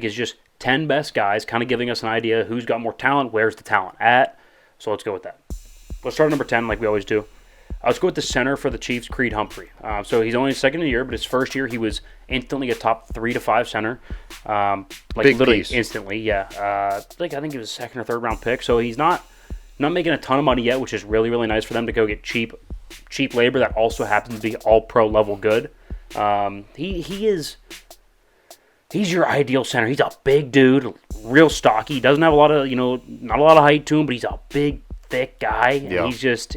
is just 10 best guys, kind of giving us an idea who's got more talent, where's the talent at. So let's go with that. Let's start at number 10 like we always do. Let's go with the center for the Chiefs, Creed Humphrey. So he's only his second year, but his first year he was instantly a top 3 to 5 center. Big literally piece. instantly, yeah. I think he was a second or third round pick. So he's not making a ton of money yet, which is really, really nice for them to go get cheap labor that also happens to be all pro level good. He's your ideal center. He's a big dude, real stocky. He doesn't have a lot of, not a lot of height to him, but he's a big, thick guy. And he's just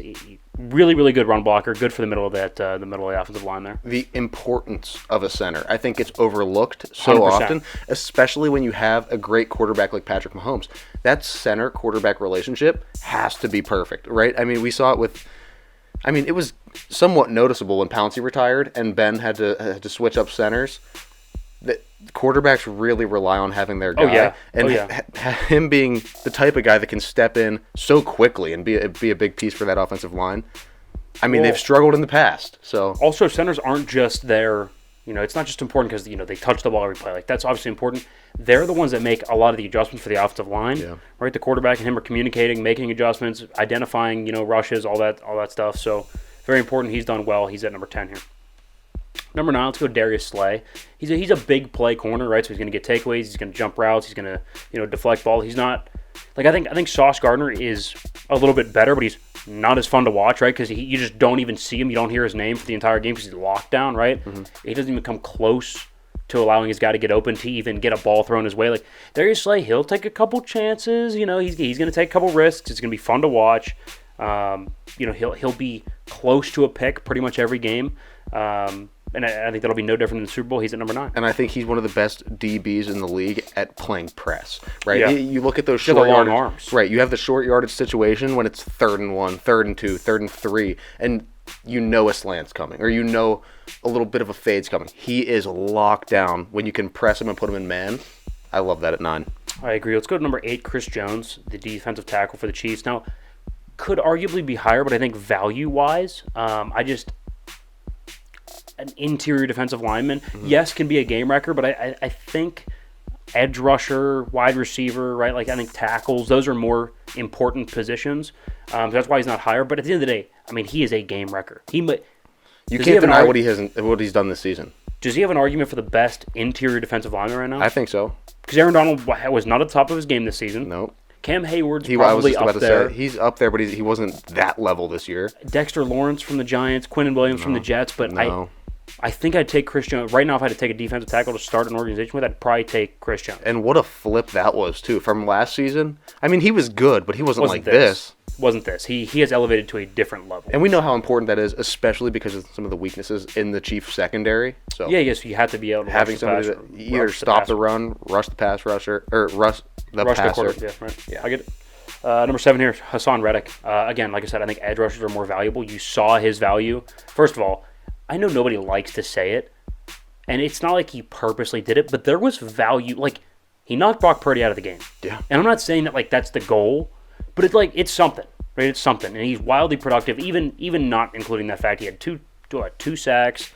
really, really good run blocker. Good for the middle of the middle of the offensive line there. The importance of a center, I think it's overlooked so 100%. often, especially when you have a great quarterback like Patrick Mahomes. That center-quarterback relationship has to be perfect, right? I mean, we saw it with... I mean, it was somewhat noticeable when Pouncey retired and Ben had to switch up centers. That quarterbacks really rely on having their guy, him being the type of guy that can step in so quickly and be a big piece for that offensive line. I mean, they've struggled in the past. So also, centers aren't just there. It's not just important because they touch the ball every play. Like that's obviously important. They're the ones that make a lot of the adjustments for the offensive line. Right, the quarterback and him are communicating, making adjustments, identifying rushes, all that stuff. So very important. He's done well. He's at number 10 here. Number 9, let's go Darius Slay. He's a big play corner, right? So he's going to get takeaways. He's going to jump routes. He's going to deflect ball. He's not like I think Sauce Gardner is a little bit better, but he's not as fun to watch, right? Because you just don't even see him. You don't hear his name for the entire game because he's locked down, right? Mm-hmm. He doesn't even come close to allowing his guy to get open to even get a ball thrown his way. Like Darius Slay, he'll take a couple chances. He's going to take a couple risks. It's going to be fun to watch. He'll be close to a pick pretty much every game. And I think that'll be no different than the Super Bowl. He's at number 9. And I think he's one of the best DBs in the league at playing press, right? Yeah. You look at those Short short yardage arms. Right, you have the short yardage situation when it's 3rd and 1, 3rd and 2, 3rd and 3, and a slant's coming, or a little bit of a fade's coming. He is locked down when you can press him and put him in man. I love that at 9. I agree. Let's go to number 8, Chris Jones, the defensive tackle for the Chiefs. Now, could arguably be higher, but I think value-wise, an interior defensive lineman, yes, can be a game wrecker, but I think edge rusher, wide receiver, right? Like I think tackles, those are more important positions. So that's why he's not higher. But at the end of the day, I mean, he is a game wrecker. You can't deny what he's done this season. Does he have an argument for the best interior defensive lineman right now? I think so. Because Aaron Donald was not at the top of his game this season. Nope. Cam Hayward's probably up there. He's up there, but he wasn't that level this year. Dexter Lawrence from the Giants, Quinnen Williams from the Jets, but I think I'd take Chris Jones. Right now, if I had to take a defensive tackle to start an organization with, I'd probably take Chris Jones. And what a flip that was, too, from last season. I mean, he was good, but he wasn't like this. Wasn't this. He has elevated to a different level. And we know how important that is, especially because of some of the weaknesses in the Chiefs secondary. So yes, you have to be able to having somebody that either stop the run, rush the pass rusher, or rush the passer. Yeah, I get it. Number 7 here, Hassan Reddick. Again, like I said, I think edge rushers are more valuable. You saw his value. First of all, I know nobody likes to say it, and it's not like he purposely did it, but there was value. Like, he knocked Brock Purdy out of the game. Yeah. And I'm not saying that, like, that's the goal, but it's something, right? It's something. And he's wildly productive, even not including that fact he had two sacks,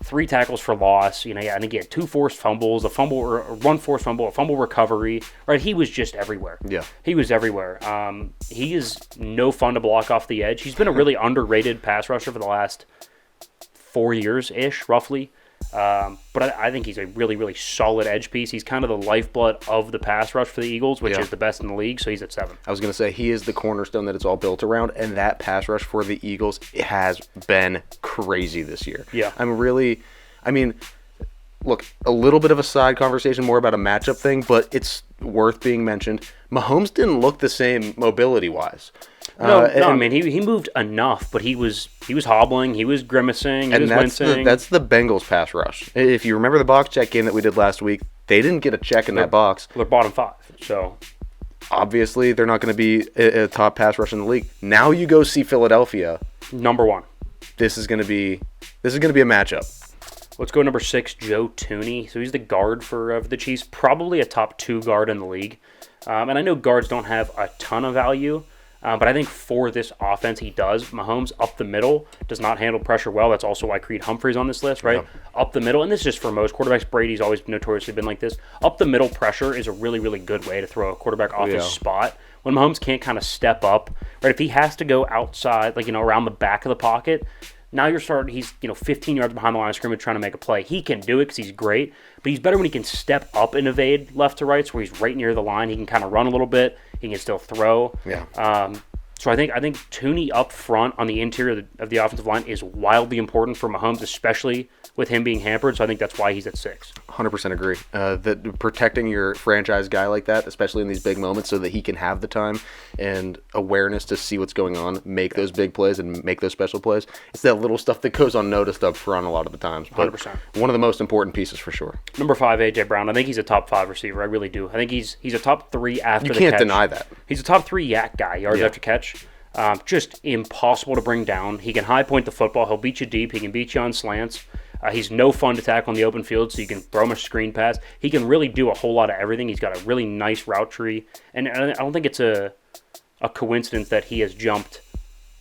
3 tackles for loss. I think he had 2 forced fumbles, one forced fumble, a fumble recovery. Right? He was just everywhere. Yeah. He was everywhere. He is no fun to block off the edge. He's been a really underrated pass rusher for the last 4 years-ish, roughly. But I think he's a really, really solid edge piece. He's kind of the lifeblood of the pass rush for the Eagles, which is the best in the league, so he's at 7. I was going to say, he is the cornerstone that it's all built around, and that pass rush for the Eagles has been crazy this year. Yeah. Look, a little bit of a side conversation, more about a matchup thing, but it's worth being mentioned. Mahomes didn't look the same mobility-wise. I mean, he moved enough, but he was hobbling, he was grimacing, he was wincing. That's the Bengals pass rush. If you remember the box check game that we did last week, they didn't get a check in that box. They're bottom 5, so obviously they're not going to be a top pass rush in the league. Now you go see Philadelphia, number 1. This is going to be a matchup. Let's go number 6, Joe Tooney. So he's the guard for the Chiefs, probably a top 2 guard in the league. And I know guards don't have a ton of value. But I think for this offense, he does. Mahomes up the middle does not handle pressure well. That's also why Creed Humphrey's on this list, right? Yeah. Up the middle, and this is just for most quarterbacks. Brady's always notoriously been like this. Up the middle pressure is a really, really good way to throw a quarterback off his spot. When Mahomes can't kind of step up, right? If he has to go outside, like, around the back of the pocket, now he's 15 yards behind the line of scrimmage trying to make a play. He can do it because he's great, but he's better when he can step up and evade left to right, where he's right near the line. He can kind of run a little bit. He can still throw. Yeah. So I think Tooney up front on the interior of the offensive line is wildly important for Mahomes, especially with him being hampered. So I think that's why he's at 6. 100% agree. That protecting your franchise guy like that, especially in these big moments, so that he can have the time and awareness to see what's going on, make those big plays and make those special plays. It's that little stuff that goes unnoticed up front a lot of the times. But 100%. One of the most important pieces for sure. Number 5, A.J. Brown. I think he's a top 5 receiver. I really do. I think he's a top 3 after the catch. You can't deny that. He's a top 3 yak guy, yards after catch. Just impossible to bring down. He can high point the football. He'll beat you deep. He can beat you on slants. He's no fun to tackle on the open field, so you can throw him a screen pass. He can really do a whole lot of everything. He's got a really nice route tree. And I don't think it's a coincidence that he has jumped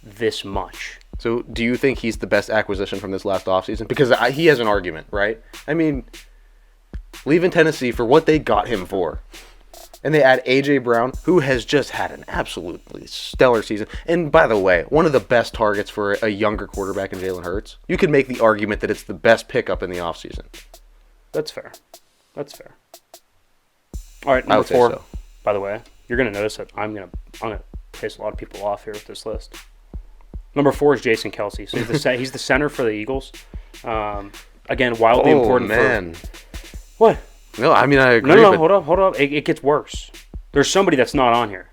this much. So do you think he's the best acquisition from this last offseason? Because he has an argument, right? I mean, leaving Tennessee for what they got him for. And they add A.J. Brown, who has just had an absolutely stellar season. And by the way, one of the best targets for a younger quarterback in Jalen Hurts. You could make the argument that it's the best pickup in the offseason. That's fair. All right, number 4. So. By the way, you're going to notice that I'm going to piss a lot of people off here with this list. Number 4 is Jason Kelce. So he's the center for the Eagles. Again, wildly important. Man. What? No, I mean, I agree. No, hold up. It gets worse. There's somebody that's not on here.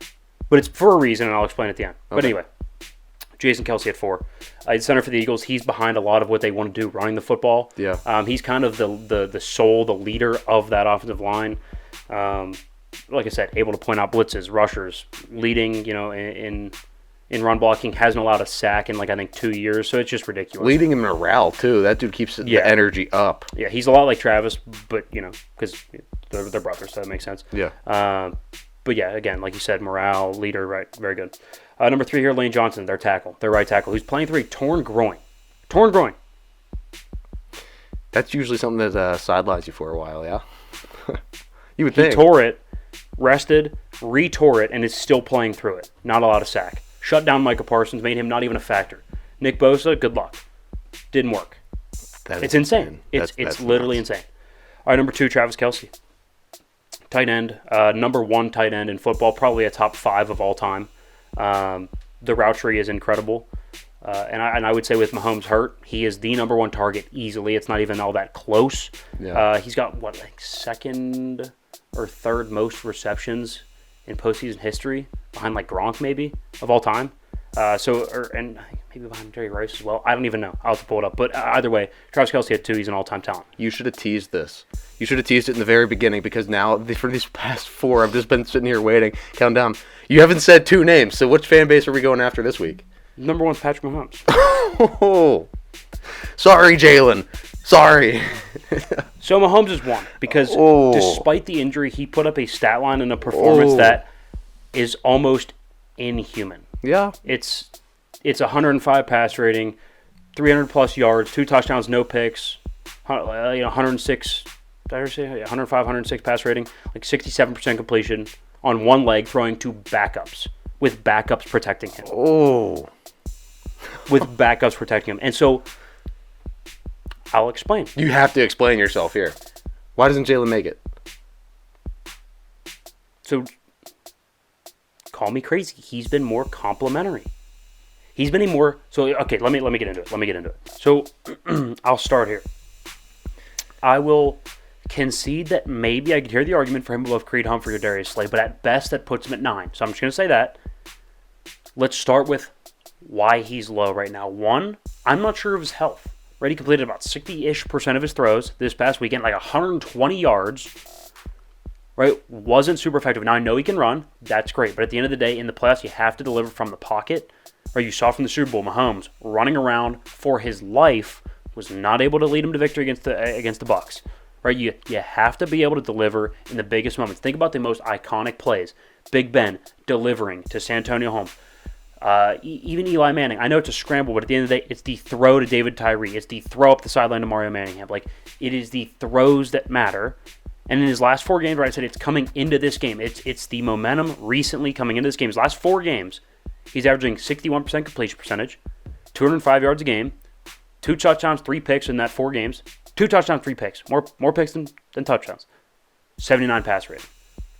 But it's for a reason, and I'll explain at the end. Okay. But anyway, Jason Kelce at 4. Center for the Eagles. He's behind a lot of what they want to do, running the football. Yeah. He's kind of the soul, the leader of that offensive line. Like I said, able to point out blitzes, rushers, leading, in run blocking, hasn't allowed a sack in, I think 2 years, so it's just ridiculous. Leading in morale, too. That dude keeps the energy up. Yeah, he's a lot like Travis, but, because they're brothers, so that makes sense. Yeah. But, yeah, again, like you said, morale, leader, right, very good. Number 3 here, Lane Johnson, their right tackle, who's playing through a torn groin. That's usually something that sidelines you for a while, yeah? You would think. He tore it, rested, retore it, and is still playing through it. Not allowed a sack. Shut down Micah Parsons, made him not even a factor. Nick Bosa, good luck. Didn't work. It's insane. It's literally insane. All right, number 2, Travis Kelce. Tight end, number 1 tight end in football, probably a top 5 of all time. The route tree is incredible. And I would say with Mahomes hurt, he is the number 1 target easily. It's not even all that close. Yeah. He's got, second or third most receptions in postseason history, behind Gronk maybe of all time. And maybe behind Jerry Rice as well. I don't even know. I'll have to pull it up. But either way, Travis Kelce at 2. He's an all-time talent. You should have teased this. You should have teased it in the very beginning, because now for these past 4, I've just been sitting here waiting, counting down. You haven't said 2 names. So which fan base are we going after this week? Number 1 is Patrick Mahomes. Oh, sorry, Jalen. Sorry. So Mahomes is 1 because despite the injury, he put up a stat line and a performance that is almost inhuman. Yeah. It's 105 pass rating, 300 plus yards, 2 touchdowns, no picks, 106. Did I say 105, 106 pass rating, 67% completion on one leg, throwing to backups with backups protecting him. With backups protecting him, and so I'll explain. You have to explain yourself here. Why doesn't Jalen make it? So, call me crazy. He's been more complimentary. He's been more. So, okay, let me get into it. So, I'll start here. I will concede that maybe I could hear the argument for him above Creed Humphrey or Darius Slay, but at best that puts him at 9. So I'm just going to say that. Let's start with why he's low right now. 1, I'm not sure of his health. Right, he completed about 60-ish% of his throws this past weekend, 120 yards. Right, wasn't super effective. Now I know he can run, that's great, but at the end of the day, in the playoffs, you have to deliver from the pocket. Right, you saw from the Super Bowl, Mahomes running around for his life was not able to lead him to victory against the Bucs. Right, you have to be able to deliver in the biggest moments. Think about the most iconic plays. Big Ben delivering to Santonio Holmes. Even Eli Manning. I know it's a scramble, but at the end of the day, it's the throw to David Tyree. It's the throw up the sideline to Mario Manningham. Like, it is the throws that matter. And in his last 4 games, where I said it's coming into this game, it's the momentum recently coming into this game. His last 4 games, he's averaging 61% completion percentage, 205 yards a game, 2 touchdowns, 3 picks in that 4 games. 2 touchdowns, 3 picks. More picks than touchdowns. 79 pass rate.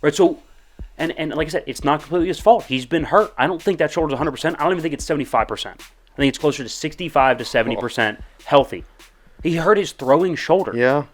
Right, so, and like I said, it's not completely his fault. He's been hurt. I don't think that shoulder's 100%. I don't even think it's 75%. I think it's closer to 65 to 70% healthy. He hurt his throwing shoulder. Yeah.